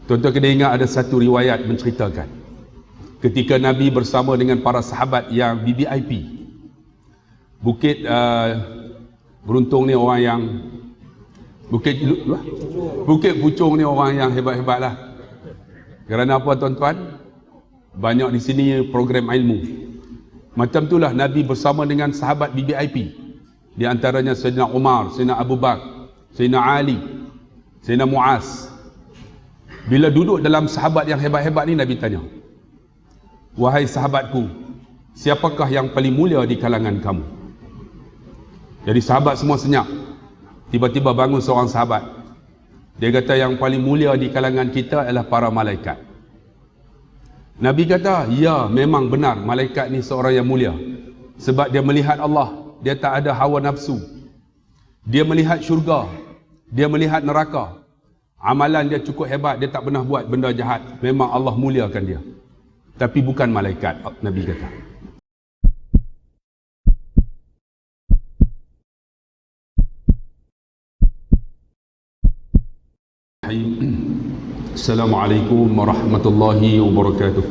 Tuan-tuan kena ingat ada satu riwayat menceritakan ketika Nabi bersama dengan para sahabat yang VVIP. Bukit Beruntung ni orang yang Bukit Puchong ni orang yang hebat-hebat lah. Kerana apa tuan-tuan? Banyak di sini program ilmu. Macam itulah Nabi bersama dengan sahabat VVIP. Di antaranya Sayyidina Umar, Sayyidina Abu Bakar, Sayyidina Ali, Sayyidina Muaz. Bila duduk dalam sahabat yang hebat-hebat ni, Nabi tanya, "Wahai sahabatku, siapakah yang paling mulia di kalangan kamu?" Jadi sahabat semua senyap. Tiba-tiba bangun seorang sahabat. Dia kata, "Yang paling mulia di kalangan kita adalah para malaikat." Nabi kata, "Ya, memang benar, malaikat ni seorang yang mulia. Sebab dia melihat Allah, dia tak ada hawa nafsu. Dia melihat syurga, dia melihat neraka. Amalan dia cukup hebat, dia tak pernah buat benda jahat. Memang Allah muliakan dia. Tapi bukan malaikat," Nabi kata. Assalamualaikum warahmatullahi wabarakatuh.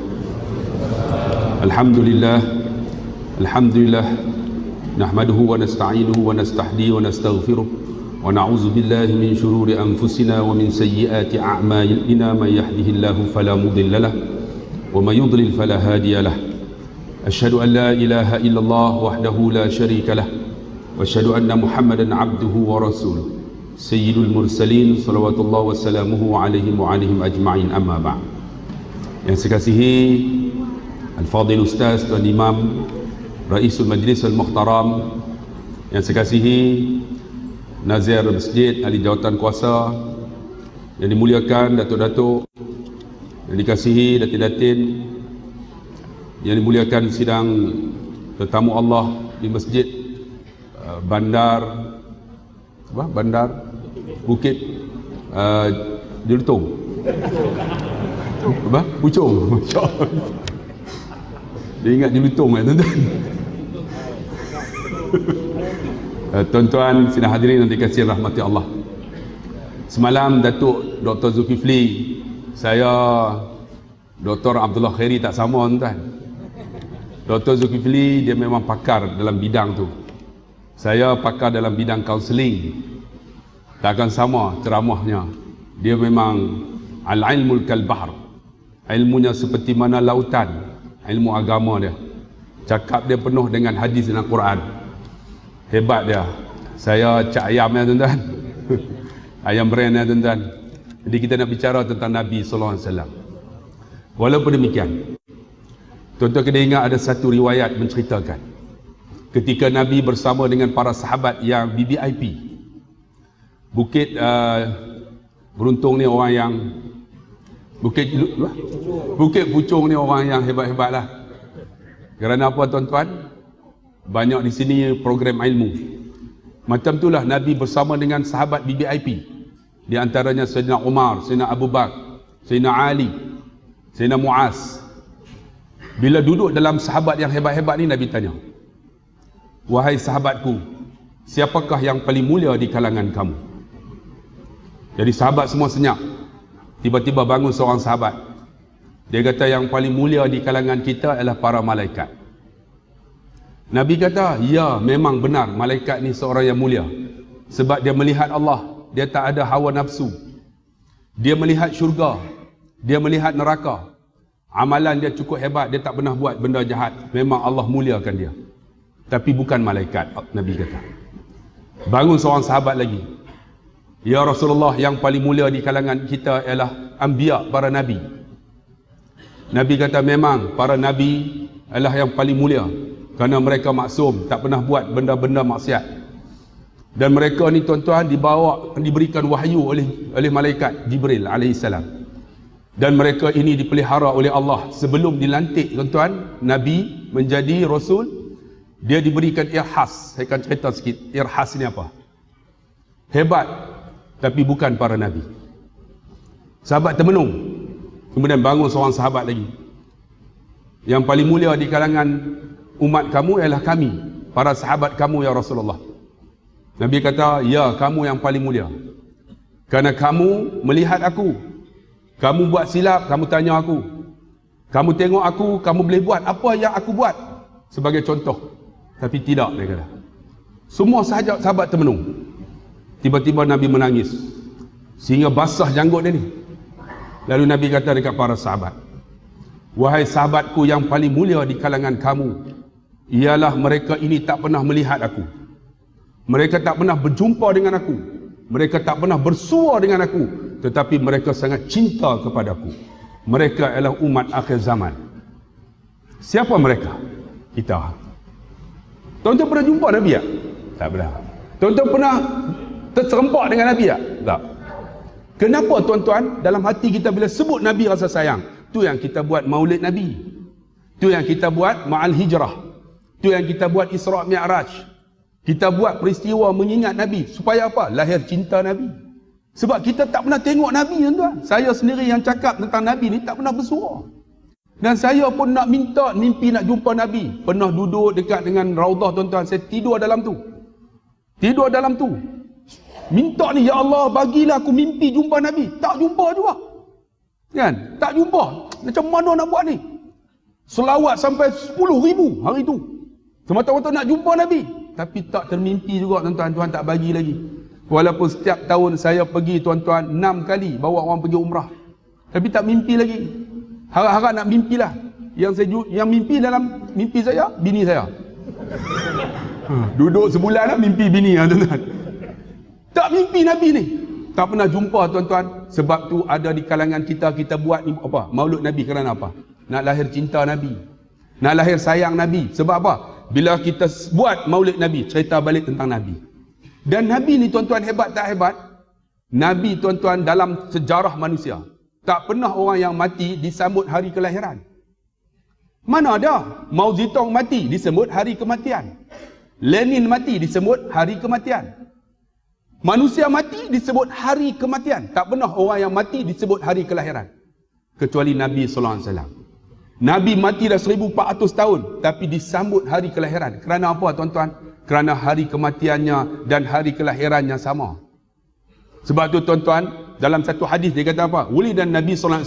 Alhamdulillah nahmaduhu wa nasta'inuhu wa nastahdi wa nastaghfiruh wa na'udzu billahi min shururi anfusina wa min sayyiati a'malina. Man yahdihillahu fala mudilla lahu wa man yudlil fala hadiya lahu. Asyhadu an la ilaha illallah wahdahu la syarika lahu wa asyhadu anna Muhammadan 'abduhu wa rasuluh. Sayyidul mursalin salawatullah wassalamuhu alaihim wa alaihim ajma'in, amma ba'd. Yang saya kasihi Al-Fadhil Ustaz Tuan Imam Raisul Majlis Al-Muhtaram, yang saya kasihi Nazir Masjid Ahli Jawatan Kuasa, yang dimuliakan Datuk-Datuk, yang dikasihi Datin-Datin, yang dimuliakan sidang tetamu Allah di Masjid Bandar Bukit Jelutong Puchong. Dia ingat Jelutong tuan-tuan. Tuan-tuan sidang hadirin yang dikasihi rahmati Allah. Semalam Datuk Dr. Zulkifli, saya Dr. Abdullah Khairi tak sama tuan-tuan. Dr. Zulkifli dia memang pakar dalam bidang tu. Saya pakar dalam bidang kaunseling. Takkan sama ceramahnya. Dia memang al-ilmul kal bahr. Ilmunya seperti mana lautan. Ilmu agama dia. Cakap dia penuh dengan hadis dan Quran. Hebat dia. Saya cak ayam ya tuan-tuan. Ayam brand ya tuan-tuan. Jadi kita nak bicara tentang Nabi SAW. Walaupun demikian, tuan-tuan kena ingat ada satu riwayat menceritakan ketika Nabi bersama dengan para sahabat yang VVIP. Bukit Beruntung ni orang yang Bukit Puchong ni orang yang hebat-hebat lah. Kerana apa tuan-tuan? Banyak di sini program ilmu. Macam itulah Nabi bersama dengan sahabat VVIP. Di antaranya Sayyidina Umar, Sayyidina Abu Bakar, Sayyidina Ali, Sayyidina Muaz. Bila duduk dalam sahabat yang hebat-hebat ni, Nabi tanya, "Wahai sahabatku, siapakah yang paling mulia di kalangan kamu?" Jadi sahabat semua senyap. Tiba-tiba bangun seorang sahabat. Dia kata, "Yang paling mulia di kalangan kita adalah para malaikat." Nabi kata, "Ya, memang benar, malaikat ni seorang yang mulia. Sebab dia melihat Allah, dia tak ada hawa nafsu. Dia melihat syurga, dia melihat neraka. Amalan dia cukup hebat, dia tak pernah buat benda jahat. Memang Allah muliakan dia. Tapi bukan malaikat," Nabi kata. Bangun seorang sahabat lagi. "Ya Rasulullah, yang paling mulia di kalangan kita ialah anbiya, para nabi." Nabi kata, "Memang para nabi adalah yang paling mulia. Kerana mereka maksum, tak pernah buat benda-benda maksiat. Dan mereka ni tuan-tuan diberikan wahyu oleh malaikat Jibril alaihissalam. Dan mereka ini dipelihara oleh Allah. Sebelum dilantik tuan-tuan, Nabi menjadi Rasul, dia diberikan irhas." Saya akan cerita sikit. Irhas ni apa? Hebat, tapi bukan para Nabi. Sahabat termenung. Kemudian bangun seorang sahabat lagi. "Yang paling mulia di kalangan umat kamu ialah kami, para sahabat kamu ya Rasulullah." Nabi kata, "Ya, kamu yang paling mulia. Kerana kamu melihat aku. Kamu buat silap, kamu tanya aku. Kamu tengok aku, kamu boleh buat apa yang aku buat sebagai contoh. Tapi tidak, dia kata. Semua sahabat termenung. Tiba-tiba Nabi menangis sehingga basah janggut dia ni. Lalu Nabi kata dekat para sahabat, wahai sahabatku yang paling mulia di kalangan kamu, ialah mereka ini tak pernah melihat aku, mereka tak pernah berjumpa dengan aku, mereka tak pernah bersua dengan aku, tetapi mereka sangat cinta kepadaku. Mereka adalah umat akhir zaman. Siapa mereka? Kita. Tuan-tuan pernah jumpa Nabi tak? Tak pernah. Tuan-tuan pernah terserempak dengan Nabi tak? Tak. Kenapa tuan-tuan dalam hati kita bila sebut Nabi rasa sayang? Tu yang kita buat maulid Nabi, tu yang kita buat ma'al hijrah, tu yang kita buat Isra' Mi'raj. Kita buat peristiwa mengingat Nabi. Supaya apa? Lahir cinta Nabi. Sebab kita tak pernah tengok Nabi, tuan-tuan. Saya sendiri yang cakap tentang Nabi ni tak pernah bersuara. Dan saya pun nak minta mimpi nak jumpa Nabi. Pernah duduk dekat dengan Raudah, tuan-tuan. Saya tidur dalam tu. Tidur dalam tu. Minta ni, ya Allah bagilah aku mimpi jumpa Nabi. Tak jumpa juga. Kan? Tak jumpa. Macam mana nak buat ni? Selawat sampai 10,000 hari tu. Semata-mata nak jumpa Nabi. Tapi tak termimpi juga, tuan-tuan. Tuhan tak bagi lagi. Walaupun setiap tahun saya pergi, tuan-tuan, 6 kali bawa orang pergi umrah. Tapi tak mimpi lagi. Harap-harap nak mimpilah. Yang mimpi dalam mimpi saya, bini saya. Duduk sebulan lah mimpi bini, tuan-tuan. Tak mimpi Nabi ni. Tak pernah jumpa, tuan-tuan. Sebab tu ada di kalangan kita buat ni apa? Maulud Nabi kerana apa? Nak lahir cinta Nabi. Nak lahir sayang Nabi. Sebab apa? Bila kita buat maulid Nabi, cerita balik tentang Nabi. Dan Nabi ni, tuan-tuan, hebat tak hebat? Nabi, tuan-tuan, dalam sejarah manusia, tak pernah orang yang mati disambut hari kelahiran. Mana ada? Mao Zedong mati disebut hari kematian. Lenin mati disebut hari kematian. Manusia mati disebut hari kematian. Tak pernah orang yang mati disebut hari kelahiran. Kecuali Nabi SAW. Nabi mati dah 1400 tahun, tapi disambut hari kelahiran. Kerana apa, tuan-tuan? Kerana hari kematiannya dan hari kelahirannya sama. Sebab tu, tuan-tuan, dalam satu hadis dia kata apa? Wulidan Nabi SAW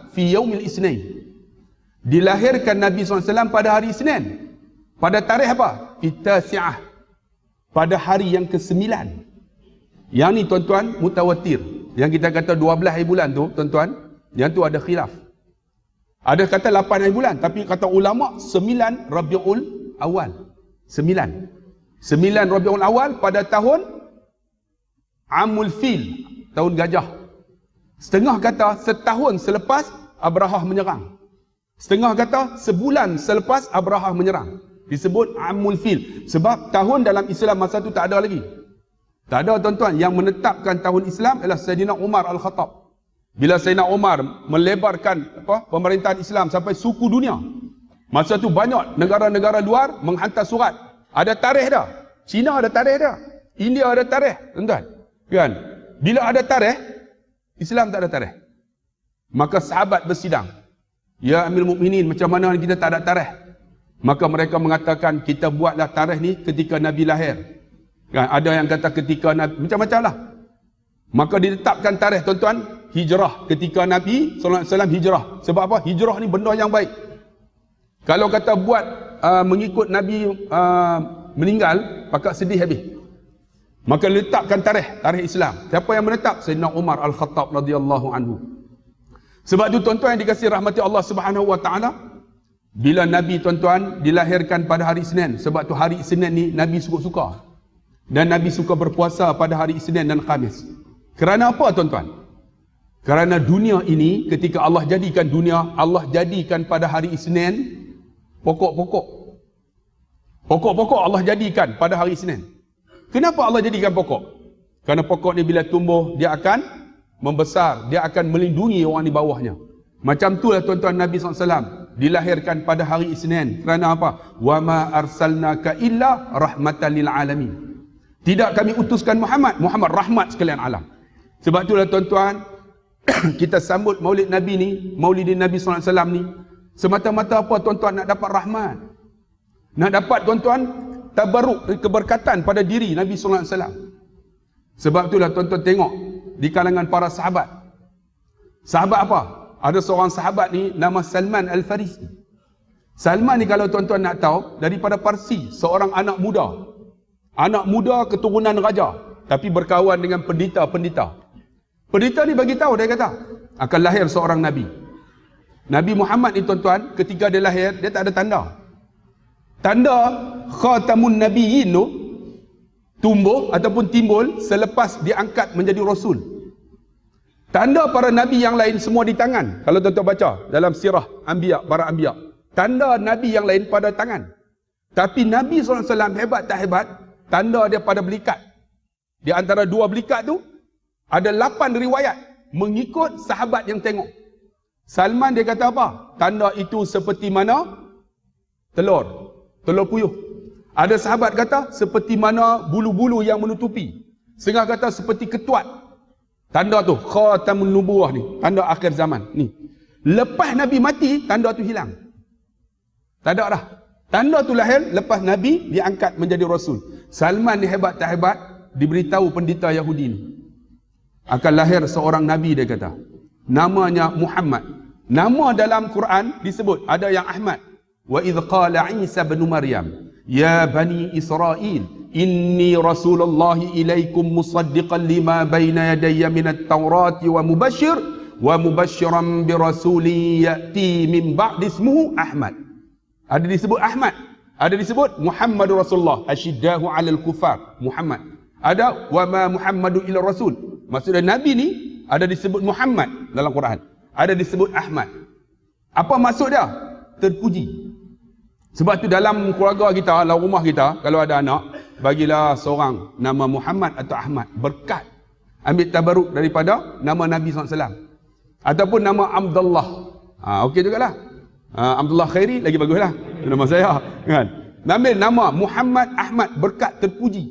fi yaumil isnin. Dilahirkan Nabi SAW pada hari Isnin. Pada tarikh apa? Itasi'ah. Pada hari yang ke-9. Yang ni, tuan-tuan, mutawatir. Yang kita kata 12 hari bulan tu, tuan-tuan, yang tu ada khilaf. Ada kata 8 hari bulan, tapi kata ulama 9 Rabiul Awal. 9 Rabiul Awal pada tahun Amul Fil, tahun gajah. Setengah kata setahun selepas Abrahah menyerang. Setengah kata sebulan selepas Abrahah menyerang. Disebut Amul Fil. Sebab tahun dalam Islam masa tu tak ada lagi. Tak ada, tuan-tuan. Yang menetapkan tahun Islam adalah Sayyidina Umar Al-Khattab. Bila Sayyidina Umar melebarkan pemerintahan Islam sampai suku dunia. Masa tu banyak negara-negara luar menghantar surat. Ada tarikh dah. Cina ada tarikh dah. India ada tarikh, tuan-tuan. Kan? Bila ada tarikh, Islam tak ada tarikh. Maka sahabat bersidang. Ya Amirul Mukminin, macam mana kita tak ada tarikh? Maka mereka mengatakan, kita buatlah tarikh ni ketika Nabi lahir. Kan? Ada yang kata ketika Nabi, macam-macam lah. Maka ditetapkan tarikh, tuan-tuan, hijrah. Ketika Nabi SAW hijrah. Sebab apa? Hijrah ni benda yang baik. Kalau kata buat mengikut Nabi meninggal, pakak sedih habis. Maka letakkan tarikh Islam. Siapa yang menetap? Sayyidina Umar Al-Khattab radhiyallahu anhu. Sebab tu, tuan-tuan yang dikasihi rahmati Allah Subhanahu wa taala, bila Nabi, tuan-tuan, dilahirkan pada hari Isnin. Sebab tu hari Isnin ni Nabi suka-suka. Dan Nabi suka berpuasa pada hari Isnin dan Khamis. Kerana apa, tuan-tuan? Kerana dunia ini, ketika Allah jadikan dunia, Allah jadikan pada hari Isnin pokok-pokok. Pokok-pokok Allah jadikan pada hari Isnin. Kenapa Allah jadikan pokok? Kerana pokok ni bila tumbuh, dia akan membesar. Dia akan melindungi orang di bawahnya. Macam itulah, tuan-tuan, Nabi SAW dilahirkan pada hari Isnin. Kerana apa? Wa ma arsalnaka illa rahmatan lil alamin. Tidak kami utuskan Muhammad rahmat sekalian alam. Sebab itulah, tuan-tuan, kita sambut maulid Nabi ni, maulidin Nabi SAW ni, semata-mata apa, tuan-tuan? Nak dapat rahmat. Nak dapat, tuan-tuan, tabarruk, keberkatan pada diri Nabi SAW. Sebab itulah, tuan-tuan, tengok di kalangan para sahabat. Sahabat apa? Ada seorang sahabat ni nama Salman Al-Farisi. Salman ni kalau tuan-tuan nak tahu, daripada Parsi, seorang anak muda. Anak muda keturunan raja, tapi berkawan dengan pendeta-pendeta. Pendeta ni bagi tahu, dia kata akan lahir seorang nabi. Nabi Muhammad ni tuan-tuan, ketika dia lahir, dia tak ada tanda. Tanda khatamun nabiyyin tu tumbuh ataupun timbul selepas diangkat menjadi rasul. Tanda para nabi yang lain semua di tangan. Kalau tuan-tuan baca dalam sirah anbiya, para anbiya, tanda nabi yang lain pada tangan. Tapi Nabi SAW hebat tak hebat, tanda dia pada belikat. Di antara dua belikat tu ada 8 riwayat mengikut sahabat yang tengok. Salman dia kata apa? Tanda itu seperti mana? Telur puyuh. Ada sahabat kata seperti mana bulu-bulu yang menutupi. Setengah kata seperti ketuat. Tanda tu khatamun nubuwah ni, tanda akhir zaman ni. Lepas Nabi mati, tanda tu hilang. Tak ada dah. Tanda tu lahir lepas Nabi diangkat menjadi rasul. Salman ni hebat tak hebat, diberitahu pendeta Yahudi ni akan lahir seorang nabi, dia kata. Namanya Muhammad. Nama dalam Quran disebut, ada yang Ahmad. Wa idh qala Isa bin Maryam, ya bani Israel, inni rasulullahi ilaikum musaddiqan lima baina yadayya minat taurati wa mubashiran bi rasulin ya'ti min ba'di ismuhu Ahmad. Ada disebut Ahmad, ada disebut Muhammadur Rasulullah, asyiddahu 'alal kufar, Muhammad. Ada wa ma Muhammadu illa rasul. Maksudnya nabi ni ada disebut Muhammad dalam Quran, ada disebut Ahmad. Apa maksud dia? Terpuji. Sebab tu dalam keluarga kita, dalam rumah kita, kalau ada anak, bagilah seorang nama Muhammad atau Ahmad. Berkat. Ambil tabaruk daripada nama Nabi SAW. Ataupun nama Abdullah. Okey jugalah. Abdullah Khairi lagi baguslah. Nama saya. Kan? Ambil nama Muhammad, Ahmad. Berkat, terpuji.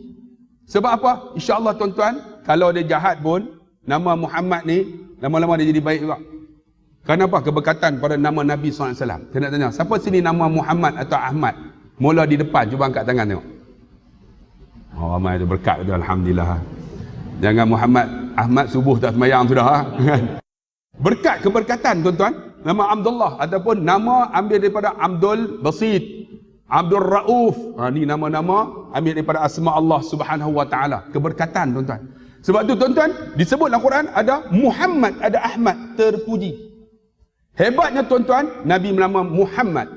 Sebab apa? InsyaAllah tuan-tuan, kalau dia jahat pun, nama Muhammad ni, lama-lama dia jadi baik juga. Kenapa? Keberkatan pada nama Nabi SAW. Saya nak tanya, siapa sini nama Muhammad atau Ahmad? Mula di depan, cuba angkat tangan tengok. Oh, ramai tu berkat tu, alhamdulillah. Jangan Muhammad, Ahmad subuh tak semayang sudah. Berkat, keberkatan tuan-tuan. Nama Abdullah ataupun nama ambil daripada Abdul Basit, Abdul Rauf. Ni nama-nama ambil daripada asma Allah Subhanahu wa taala. Keberkatan tuan-tuan. Sebab tu tuan-tuan, disebut dalam Quran ada Muhammad, ada Ahmad, terpuji. Hebatnya tuan-tuan, Nabi bernama Muhammad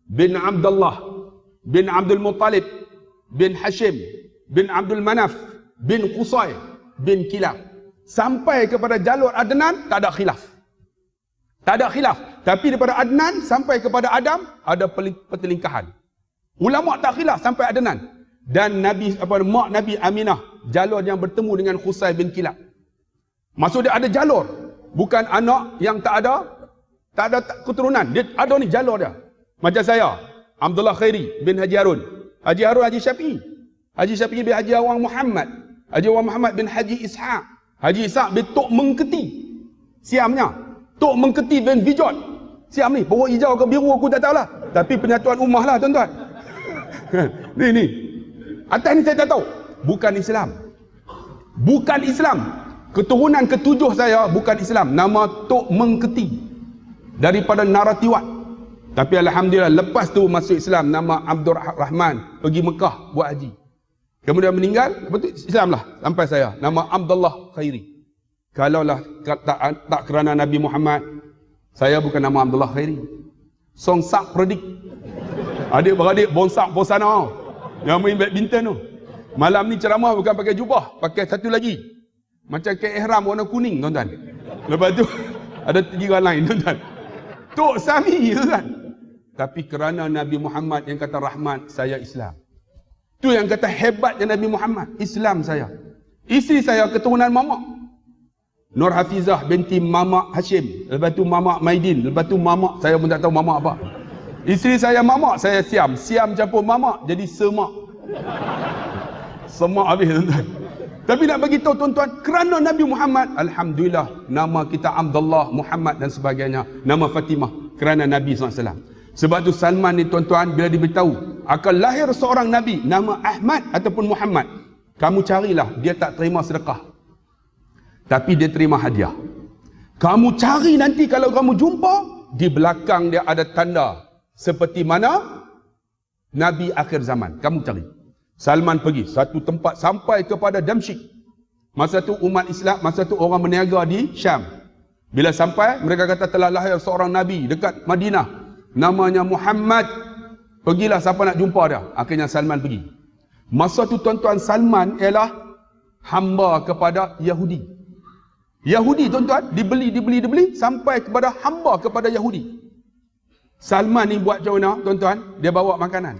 bin Abdullah bin Abdul Muttalib bin Hashim bin Abdul Manaf bin Qusay bin Kilab. Sampai kepada jalur Adnan tak ada khilaf. Tak ada khilaf. Tapi daripada Adnan sampai kepada Adam ada pertelingkahan. Ulama tak khilaf sampai Adnan. Dan Nabi mak Nabi Aminah, jalur yang bertemu dengan Qusay bin Kilab. Maksud dia ada jalur, bukan anak yang tak ada keturunan. Dia ada ni jalur dia. Macam saya, Abdullah Khairi bin Haji Harun. Haji Harun Haji Syafi'i. Haji Syafi'i bin Haji Awang Muhammad. Haji Awang Muhammad bin Haji Ishaq. Haji Ishaq bin Tok Mengketi. Siamnya. Tok Mengketi bin Vijot. Siam ni. Pokok hijau ke biru aku tak tahulah. Tapi penyatuan ummah lah tuan-tuan. Ni. Atas ni saya tak tahu. Bukan Islam. Bukan Islam. Keturunan ketujuh saya bukan Islam. Nama Tok Mengketi. Daripada Naratiwat. Tapi alhamdulillah lepas tu masuk Islam, nama Abdul Rahman, pergi Mekah buat haji. Kemudian meninggal, betul Islam lah sampai saya, nama Abdullah Khairi. Kalaulah tak kerana Nabi Muhammad, saya bukan nama Abdullah Khairi. Songsak Predik. Adik-beradik bonsak posana yang main badminton tu. Malam ni ceramah bukan pakai jubah, pakai satu lagi. Macam kain ihram warna kuning tuan-tuan. Lepas tu ada 3 lain tuan-tuan. Tok Sami kan. Tapi kerana Nabi Muhammad yang kata rahmat, saya Islam. Tu yang kata hebatnya Nabi Muhammad, Islam saya. Isteri saya keturunan mamak Nur Hafizah binti Mamak Hashim. Lepas tu Mamak Maidin. Lepas tu Mamak, saya pun tak tahu Mamak apa. Isteri saya Mamak, saya Siam. Siam campur Mamak jadi Semak. Semak habis tuan-tuan. Tapi nak bagi tahu tuan-tuan, kerana Nabi Muhammad, alhamdulillah, nama kita Abdullah, Muhammad dan sebagainya, nama Fatimah, kerana Nabi SAW. Sebab tu Salman ni tuan-tuan, bila diberitahu akan lahir seorang Nabi, nama Ahmad ataupun Muhammad, kamu carilah, dia tak terima sedekah. Tapi dia terima hadiah. Kamu cari nanti kalau kamu jumpa, di belakang dia ada tanda seperti mana Nabi akhir zaman. Kamu cari. Salman pergi satu tempat sampai kepada Damsyik. Masa tu umat Islam, masa tu orang berniaga di Syam. Bila sampai, mereka kata telah lahir seorang Nabi dekat Madinah. Namanya Muhammad. Pergilah siapa nak jumpa dia. Akhirnya Salman pergi. Masa tu tuan-tuan, Salman ialah hamba kepada Yahudi. Yahudi tuan-tuan, dibeli sampai kepada hamba kepada Yahudi. Salman ni buat macam mana tuan-tuan? Dia bawa makanan.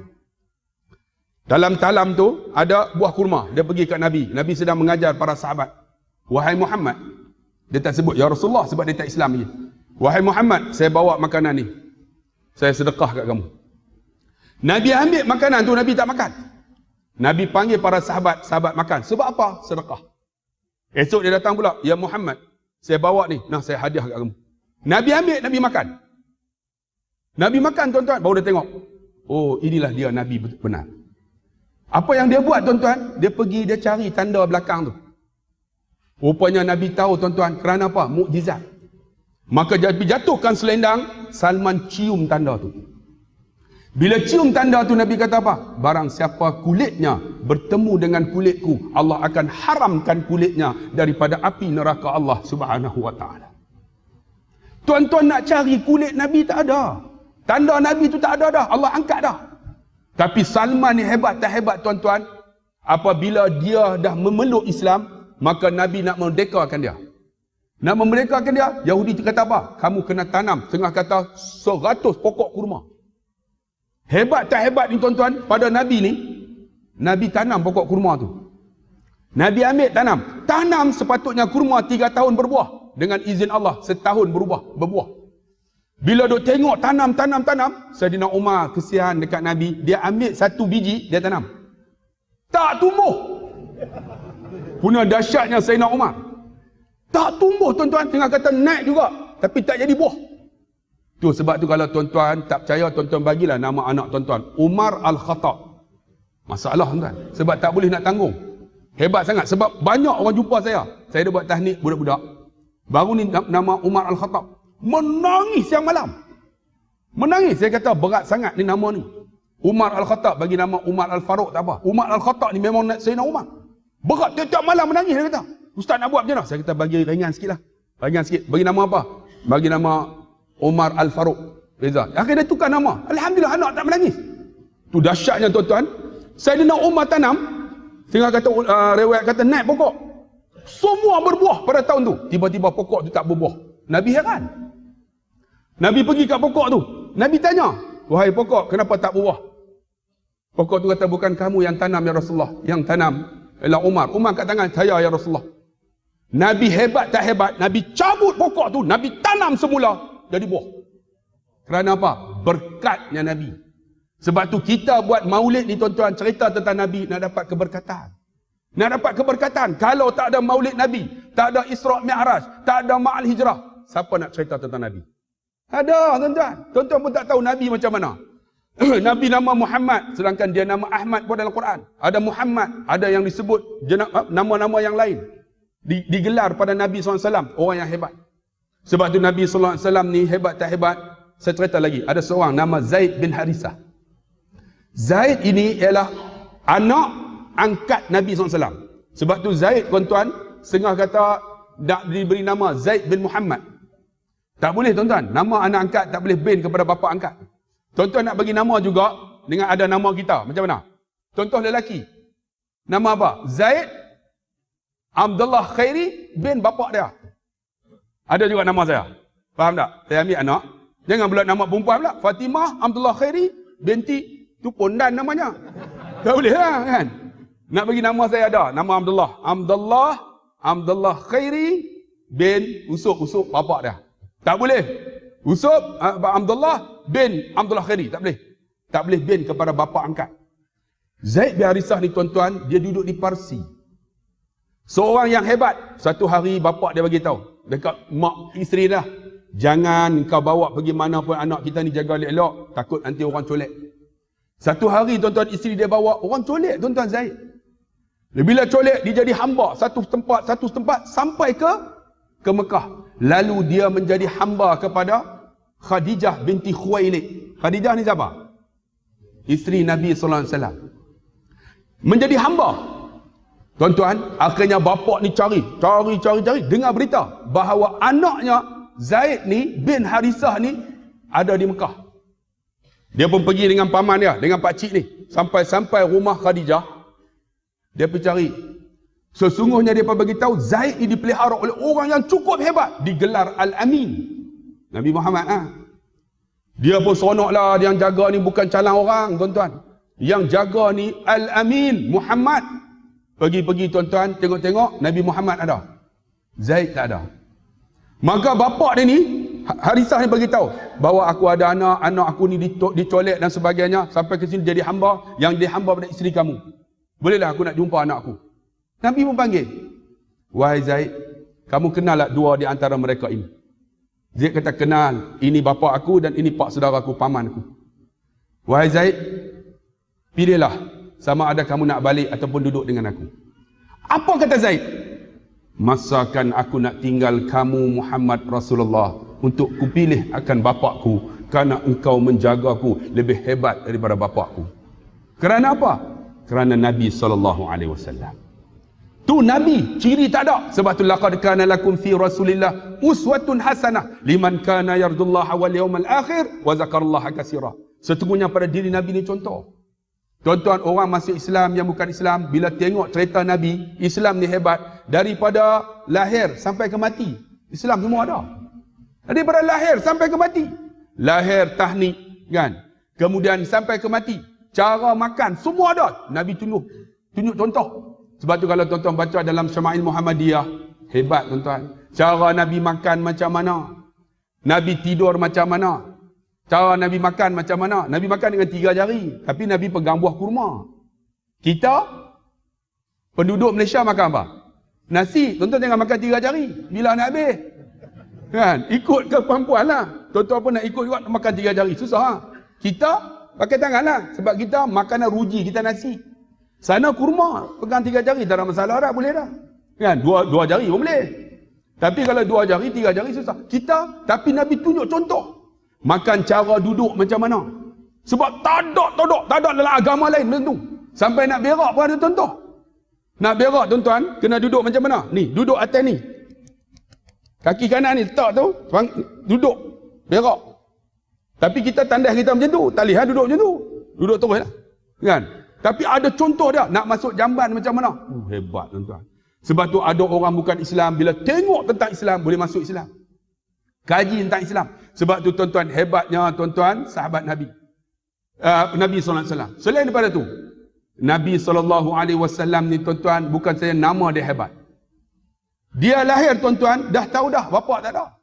Dalam talam tu ada buah kurma. Dia pergi kat Nabi. Nabi sedang mengajar para sahabat. Wahai Muhammad. Dia tak sebut ya Rasulullah sebab dia tak Islam lagi. Wahai Muhammad, saya bawa makanan ni. Saya sedekah kat kamu. Nabi ambil makanan tu, Nabi tak makan. Nabi panggil para sahabat, sahabat makan. Sebab apa? Sedekah. Esok dia datang pula, ya Muhammad, saya bawa ni, nah saya hadiah kat kamu. Nabi ambil, Nabi makan. Nabi makan tuan-tuan, baru dia tengok. Oh, inilah dia Nabi benar. Apa yang dia buat tuan-tuan? Dia pergi, dia cari tanda belakang tu. Rupanya Nabi tahu tuan-tuan, kerana apa? Mukjizat. Maka jatuhkan selendang, Salman cium tanda tu. Bila cium tanda tu, Nabi kata apa? Barang siapa kulitnya bertemu dengan kulitku, Allah akan haramkan kulitnya daripada api neraka Allah Subhanahu wa ta'ala. Tuan-tuan nak cari kulit Nabi tak ada. Tanda Nabi tu tak ada dah. Allah angkat dah. Tapi Salman ni hebat tak hebat tuan-tuan? Apabila dia dah memeluk Islam, maka Nabi nak merdekakan dia. Nak memerdekakan dia, Yahudi tu kata apa? Kamu kena tanam, tengah kata 100 pokok kurma. Hebat tak hebat ni tuan-tuan? Pada Nabi ni, Nabi tanam pokok kurma tu. Nabi ambil tanam. Tanam sepatutnya kurma 3 tahun berbuah. Dengan izin Allah, setahun berbuah. Bila duk tengok tanam, Saidina Umar kesian dekat Nabi. Dia ambil 1 biji, dia tanam. Tak tumbuh. Punya dahsyatnya Saidina Umar. Tak tumbuh tuan-tuan. Tengah kata naik juga. Tapi tak jadi buah. Tu sebab tu kalau tuan-tuan tak percaya, tuan-tuan bagilah nama anak tuan-tuan. Umar Al-Khattab. Masalah tuan-tuan. Sebab tak boleh nak tanggung. Hebat sangat. Sebab banyak orang jumpa saya. Saya dah buat tahnik budak-budak. Baru ni nama Umar Al-Khattab. Menangis siang malam. Menangis. Saya kata berat sangat ni nama ni. Umar Al-Khattab bagi nama Umar Al-Faruq tak apa. Umar Al-Khattab ni memang nak Sayyidina Umar. Berat. Tiap-tiap malam menangis dia kata. Ustaz nak buat macam mana? Saya kata bagi ringan sikit lah. Ringan sikit. Bagi nama apa? Bagi nama Umar Al-Faruq. Reza. Akhirnya tukar nama. Alhamdulillah anak tak menangis. Tu dahsyatnya tuan-tuan. Sayyidina Umar tanam. Tengah kata riwayat kata naik pokok. Semua berbuah pada tahun tu. Tiba-tiba pokok tu tak berbuah. Nabi heran. Nabi pergi kat pokok tu. Nabi tanya, wahai pokok, kenapa tak berbuah? Pokok tu kata, bukan kamu yang tanam ya Rasulullah. Yang tanam ialah Umar. Umar kat tangan saya ya Rasulullah. Nabi hebat tak hebat? Nabi cabut pokok tu. Nabi tanam semula. Jadi buah. Kerana apa? Berkatnya Nabi. Sebab tu kita buat maulid ni tuan-tuan, cerita tentang Nabi, nak dapat keberkatan. Nak dapat keberkatan. Kalau tak ada maulid Nabi, tak ada Isra' Mi'raj, tak ada Ma'al Hijrah, siapa nak cerita tentang Nabi? Ada tuan-tuan. Tuan-tuan pun tak tahu Nabi macam mana. Nabi nama Muhammad, sedangkan dia nama Ahmad pun dalam Quran. Ada Muhammad, ada yang disebut nama-nama yang lain. Digelar pada Nabi SAW, orang yang hebat. Sebab tu Nabi SAW ni hebat tak hebat? Saya cerita lagi. Ada seorang nama Zaid bin Harisah. Zaid ini ialah anak angkat Nabi SAW. Sebab tu Zaid tuan-tuan, setengah kata nak diberi nama Zaid bin Muhammad. Tak boleh tuan-tuan. Nama anak angkat tak boleh bin kepada bapa angkat. Tuan-tuan nak bagi nama juga dengan ada nama kita. Macam mana? Contoh lelaki. Nama apa? Zaid Abdullah Khairi bin bapa dia. Ada juga nama saya. Faham tak? Saya ambil anak. Jangan pula nama perempuan pula. Fatimah Abdullah Khairi binti. Tu pondan namanya. Tak boleh lah kan? Nak bagi nama saya ada. Nama Abdullah. Abdullah Khairi bin Usub bapak dia. Tak boleh. Usub Abdullah bin Abdullah Khairi. Tak boleh. Tak boleh bin kepada bapa angkat. Zaid bin Harisah ni tuan-tuan, dia duduk di Parsi. Seorang yang hebat. Satu hari bapak dia bagi tahu dekat mak isteri dah, jangan kau bawa pergi mana pun anak kita ni, jaga elok-elok, takut nanti orang colek. Satu hari tuan-tuan, isteri dia bawa, orang colek tuan-tuan Zaid. Bila colek, dia jadi hamba satu tempat sampai ke ke Mekah. Lalu dia menjadi hamba kepada Khadijah binti Khuwailid. Khadijah ni siapa? Isteri Nabi sallallahu alaihi wasallam. Menjadi hamba. Tuan-tuan, akhirnya bapak ni cari, dengar berita bahawa anaknya Zaid ni bin Harisah ni ada di Mekah. Dia pun pergi dengan paman dia, dengan pakcik ni, sampai rumah Khadijah. Dia pergi cari. Sesungguhnya dia pun bagi tahu Zaid ni dipelihara oleh orang yang cukup hebat, digelar Al-Amin. Nabi Muhammad Dia pun seronoklah, yang jaga ni bukan calang orang, tuan-tuan. Yang jaga ni Al-Amin Muhammad. Pergi tuan-tuan, tengok-tengok Nabi Muhammad ada, Zaid tak ada. Maka bapak dia ni, Harisah ni bagi tahu bahawa aku ada anak aku ni dicolek dan sebagainya, sampai ke sini jadi hamba, yang dia hamba pada isteri kamu. Bolehlah aku nak jumpa anak aku. Nabi pun panggil, wahai Zaid, kamu kenal tak dua di antara mereka ini? Zaid kata, kenal. Ini bapa aku dan ini pak saudara aku, paman aku. Wahai Zaid, pilihlah sama ada kamu nak balik ataupun duduk dengan aku. Apa kata Zaid? Masakan aku nak tinggal kamu Muhammad Rasulullah untuk kupilih akan bapakku, kerana engkau menjagaku lebih hebat daripada bapakku. Kerana apa? Kerana Nabi SAW. Tu Nabi, ciri tak ada. Sebab tu laqad kana lakum fi Rasulillah uswatun hasanah liman kana yarjullaha wal yawmal akhir wa zakarallaha katsira. Sesungguhnya pada diri Nabi ni contoh. Tuan-tuan, orang masuk Islam yang bukan Islam, bila tengok cerita Nabi, Islam ni hebat. Daripada lahir sampai ke mati, Islam semua ada. Daripada lahir sampai ke mati. Lahir tahnik, kan? Kemudian sampai ke mati. Cara makan, semua ada. Nabi tunjuk contoh. Sebab tu kalau tuan-tuan baca dalam Syama'il Muhammadiyah, hebat tuan-tuan. Cara Nabi makan macam mana? Nabi tidur macam mana? Cara Nabi makan macam mana? Nabi makan dengan 3 jari. Tapi Nabi pegang buah kurma. Kita, penduduk Malaysia makan apa? Nasi. Tuan-tuan jangan makan 3 jari. Bila nak habis? Kan? Ikut kemampuan lah. Tuan-tuan pun nak ikut juga makan 3 jari. Susah. Kita pakai tangan lah. Sebab kita makanan ruji, kita nasi. Sana kurma, pegang 3 jari. Tak ada masalah dah, boleh dah. Kan? 2 jari pun boleh. Tapi kalau 2 jari, 3 jari susah. Kita, tapi Nabi tunjuk contoh. Makan cara duduk macam mana? Sebab tak ada dalam agama lain macam tu. Sampai nak berak pun ada contoh. Nak berak tuan-tuan, kena duduk macam mana? Ni, duduk atas ni. Kaki kanan ni letak tu, duduk, berak. Tapi kita tandas kita macam tu. Tak lihat duduk macam tu. Duduk terus lah. Kan? Tapi ada contoh dia. Nak masuk jamban macam mana? Hebat tuan-tuan. Sebab tu ada orang bukan Islam, bila tengok tentang Islam, boleh masuk Islam. Kaji tentang Islam. Sebab tu tuan-tuan, hebatnya tuan-tuan, sahabat Nabi. Nabi SAW. Selain daripada tu, Nabi SAW ni tuan-tuan, bukan saja nama dia hebat. Dia lahir tuan-tuan, dah tahu dah, bapak tak ada.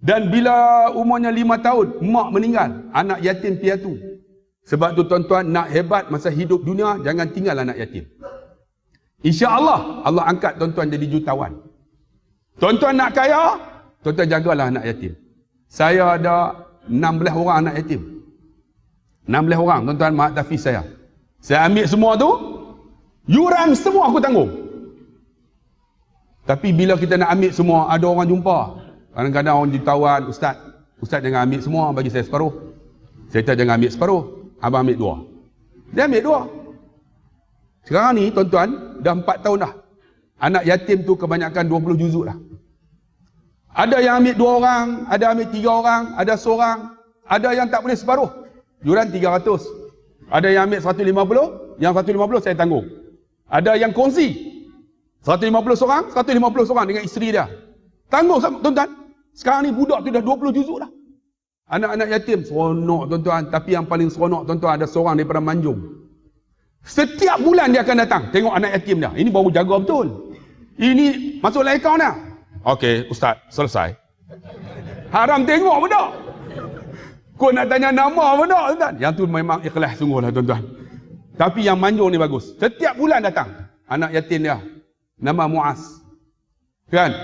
Dan bila umurnya 5 tahun, mak meninggal. Anak yatim piatu. Sebab tu tuan-tuan, nak hebat masa hidup dunia, jangan tinggal anak yatim. InsyaAllah, Allah angkat tuan-tuan jadi jutawan. Tuan-tuan nak kaya, tuan-tuan jagalah anak yatim. Saya ada 16 orang anak yatim. 16 orang tuan-tuan, mak tafiz saya. Saya ambil semua tu, yuran semua aku tanggung. Tapi bila kita nak ambil semua, ada orang jumpa. Kadang-kadang orang ditawan, Ustaz jangan ambil semua, bagi saya separuh. Saya kata jangan ambil separuh, abang ambil 2. Dia ambil 2. Sekarang ni tuan-tuan, dah 4 tahun dah. Anak yatim tu kebanyakan 20 juzuk dah. Ada yang ambil 2 orang, ada ambil 3 orang, ada seorang, ada yang tak boleh separuh. Yuran 300. Ada yang ambil 150, yang 150 saya tanggung. Ada yang kongsi. 150 seorang, 150 seorang dengan isteri dia. Tanggung tuan-tuan. Sekarang ni budak tu dah 20 juzuk dah. Anak-anak yatim seronok tuan-tuan, tapi yang paling seronok tuan-tuan ada seorang daripada Manjung. Setiap bulan dia akan datang tengok anak yatim dia. Ini baru jaga betul. Ini masuk dalam akaun dah. Okey, Ustaz, selesai. Haram tengok budak. Kau nak tanya nama budak tuan-tuan. Yang tu memang ikhlas sungguhlah tuan-tuan. Tapi yang Manjung ni bagus. Setiap bulan datang anak yatim dia. Nama Muaz. Kan?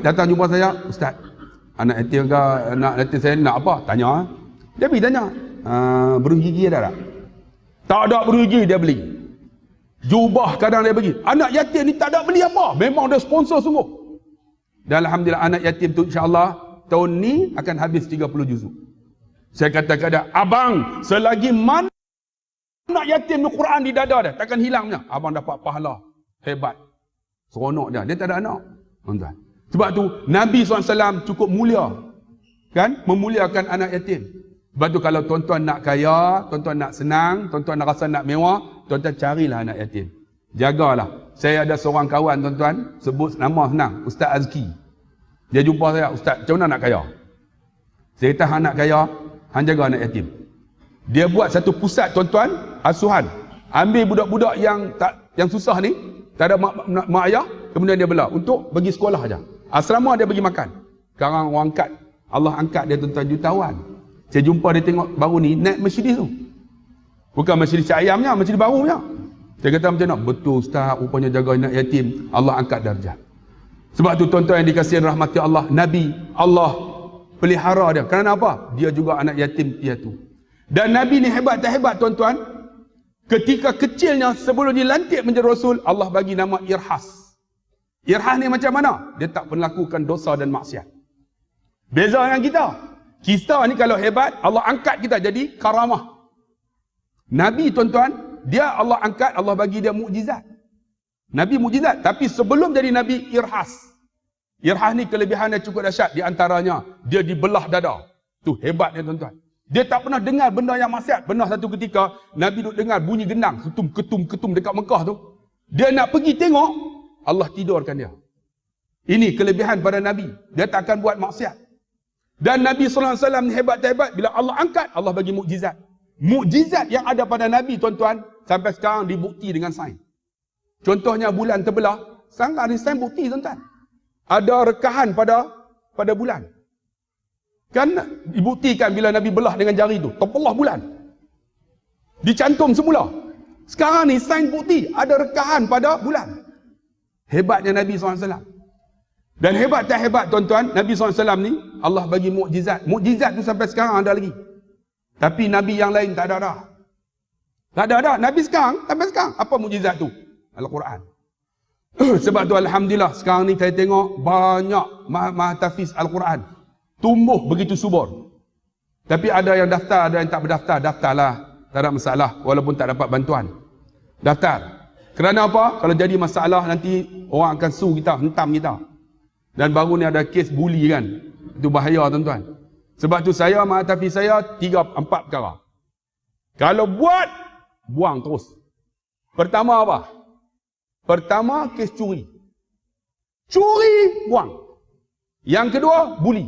Datang jumpa saya, Ustaz, anak yatim ke, anak yatim saya nak apa? Tanya. Dia pergi tanya. Beruang gigi ada tak? Tak ada beruang gigi, dia beli. Jubah kadang dia bagi. Anak yatim ni tak ada beli apa. Memang dia sponsor sungguh. Dan alhamdulillah anak yatim tu insya-Allah tahun ni akan habis 30 juzuk. Saya kata kepada abang, selagi mana anak yatim ni Quran di dada dia, takkan hilangnya. Abang dapat pahala. Hebat. Seronok dia. Dia tak ada anak. Tuan-tuan. Sebab tu Nabi SAW cukup mulia. Kan? Memuliakan anak yatim. Sebab tu kalau tuan-tuan nak kaya, tuan-tuan nak senang, tuan-tuan nak rasa nak mewah, tuan-tuan carilah anak yatim. Jagalah. Saya ada seorang kawan tuan-tuan, sebut nama senang, Ustaz Azki. Dia jumpa saya, Ustaz, macam mana nak kaya? Saya kata, hang nak kaya, hang jaga anak yatim. Dia buat satu pusat tuan-tuan, asuhan. Ambil budak-budak yang susah ni, tak ada mak ayah, kemudian dia bela untuk pergi sekolah aja. Asrama dia bagi makan. Sekarang orang angkat, Allah angkat dia tuan-tuan jutawan. Saya jumpa dia tengok baru ni naik Mercedes tu. Bukan Mercedes cak ayamnya, Mercedes barunya. Saya kata macam mana? Betul Ustaz, rupanya jaga anak yatim, Allah angkat darjat. Sebab tu tuan-tuan yang dikasihi rahmati Allah, Nabi, Allah pelihara dia. Kerana apa? Dia juga anak yatim piatu. Dan Nabi ni hebat tak hebat tuan-tuan? Ketika kecilnya sebelum dilantik menjadi Rasul, Allah bagi nama Irhas. Irhas ni macam mana? Dia tak pernah lakukan dosa dan maksiat. Beza dengan kita. Kita ni kalau hebat, Allah angkat kita jadi karamah. Nabi tuan-tuan, dia Allah angkat, Allah bagi dia mukjizat. Nabi mukjizat. Tapi sebelum jadi Nabi, Irhas. Irhas ni kelebihan dia cukup dahsyat. Di antaranya, dia dibelah dada. Tu hebatnya tuan-tuan. Dia tak pernah dengar benda yang maksiat. Pernah satu ketika, Nabi duk dengar bunyi gendang. Ketum dekat Mekah tu. Dia nak pergi tengok, Allah tidurkan dia. Ini kelebihan pada Nabi. Dia tak akan buat maksiat. Dan Nabi SAW ni hebat tak hebat. Bila Allah angkat, Allah bagi mukjizat. Mukjizat yang ada pada Nabi tuan-tuan, sampai sekarang dibukti dengan sains. Contohnya bulan terbelah. Sekarang ada sains bukti tuan-tuan. Ada rekahan pada bulan. Kan dibuktikan bila Nabi belah dengan jari tu. Terbelah bulan. Dicantum semula. Sekarang ni sains bukti. Ada rekahan pada bulan. Hebatnya Nabi SAW. Dan hebat tak hebat tuan-tuan, Nabi SAW ni, Allah bagi mukjizat. Mukjizat tu sampai sekarang ada lagi. Tapi Nabi yang lain tak ada dah. Tak ada dah. Nabi sekarang, sampai sekarang. Apa mukjizat tu? Al-Quran. Sebab tu Alhamdulillah, sekarang ni saya tengok banyak mahtafiz Al-Quran. Tumbuh begitu subur. Tapi ada yang daftar, ada yang tak berdaftar. Daftarlah. Tak ada masalah. Walaupun tak dapat bantuan. Daftar. Kerana apa? Kalau jadi masalah nanti orang akan sue kita, hentam kita. Dan baru ni ada kes bully kan. Itu bahaya tuan-tuan. Sebab tu saya, mahtafiz saya 3-4 perkara. Kalau buat, buang terus. Pertama apa? Pertama, kes curi. Curi, buang. Yang kedua, bully.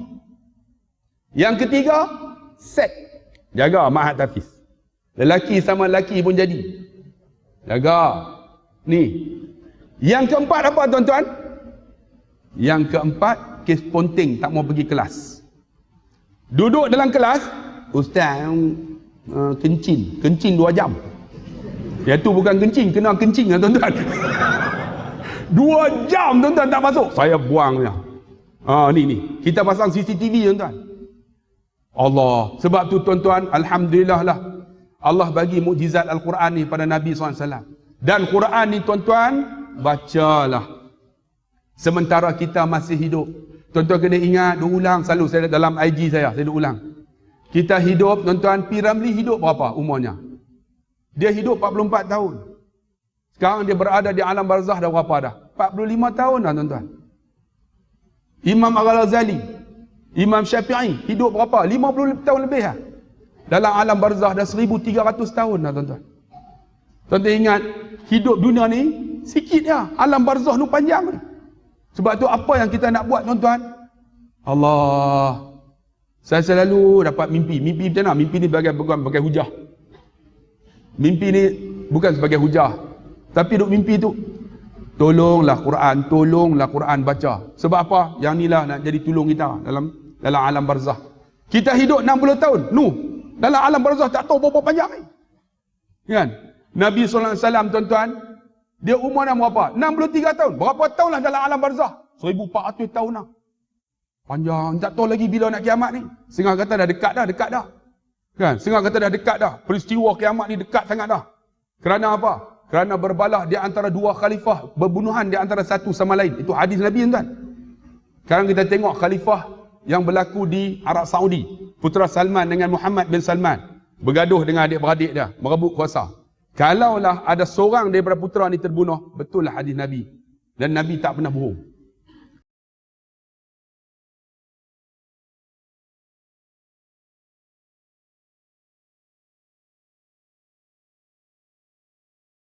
Yang ketiga, seks. Jaga mahtafiz. Lelaki sama lelaki pun jadi. Jaga. Ni. Yang keempat apa tuan-tuan? Yang keempat, kes ponting, tak mau pergi kelas. Duduk dalam kelas, Ustaz, kencing 2 jam. Ya tu bukan kencing, kena kencing lah tuan-tuan. 2 jam tuan-tuan tak masuk. Saya buang dia. Ni. Kita pasang CCTV tuan-tuan. Allah. Sebab tu tuan-tuan, Alhamdulillah lah. Allah bagi mukjizat Al-Quran ni pada Nabi SAW. Dan Quran ni tuan-tuan, bacalah. Sementara kita masih hidup. Tuan-tuan kena ingat, ulang selalu saya dalam IG saya ulang. Kita hidup, tuan-tuan, P. Ramlee hidup berapa umurnya? Dia hidup 44 tahun. Sekarang dia berada di alam barzah dah berapa dah? 45 tahun dah tuan-tuan. Imam Al-Ghazali, Imam Syafi'i hidup berapa? 50 tahun lebih dah. Dalam alam barzah dah 1300 tahun dah tuan-tuan. Tuan-tuan ingat, hidup dunia ni sikit ya. Alam barzah ni panjang ni. Sebab tu apa yang kita nak buat tuan-tuan? Allah. Saya selalu dapat mimpi. Mimpi macam mana? Mimpi ni bagai hujah. Mimpi ni bukan sebagai hujah. Tapi duk mimpi tu, tolonglah Quran baca. Sebab apa? Yang ni lah nak jadi tolong kita dalam alam barzah. Kita hidup 60 tahun. Dalam alam barzah tak tahu berapa panjang ni. Kan? Nabi SAW tuan-tuan, dia umur berapa? 63 tahun. Berapa tahun lah dalam alam barzah? 1400 tahun lah. Panjang. Tak tahu lagi bila nak kiamat ni. Setengah kata dah dekat dah. Kan? Setengah kata dah dekat dah. Peristiwa kiamat ni dekat sangat dah. Kerana apa? kerana berbalah di antara dua khalifah, berbunuhan di antara satu sama lain. Itu hadis Nabi, tuan. Sekarang kita tengok khalifah yang berlaku di Arab Saudi. Putera Salman dengan Muhammad bin Salman bergaduh dengan adik-beradik dia, merebut kuasa. Kalaulah ada seorang daripada putera ni terbunuh, betul lah hadis Nabi. Dan Nabi tak pernah bohong.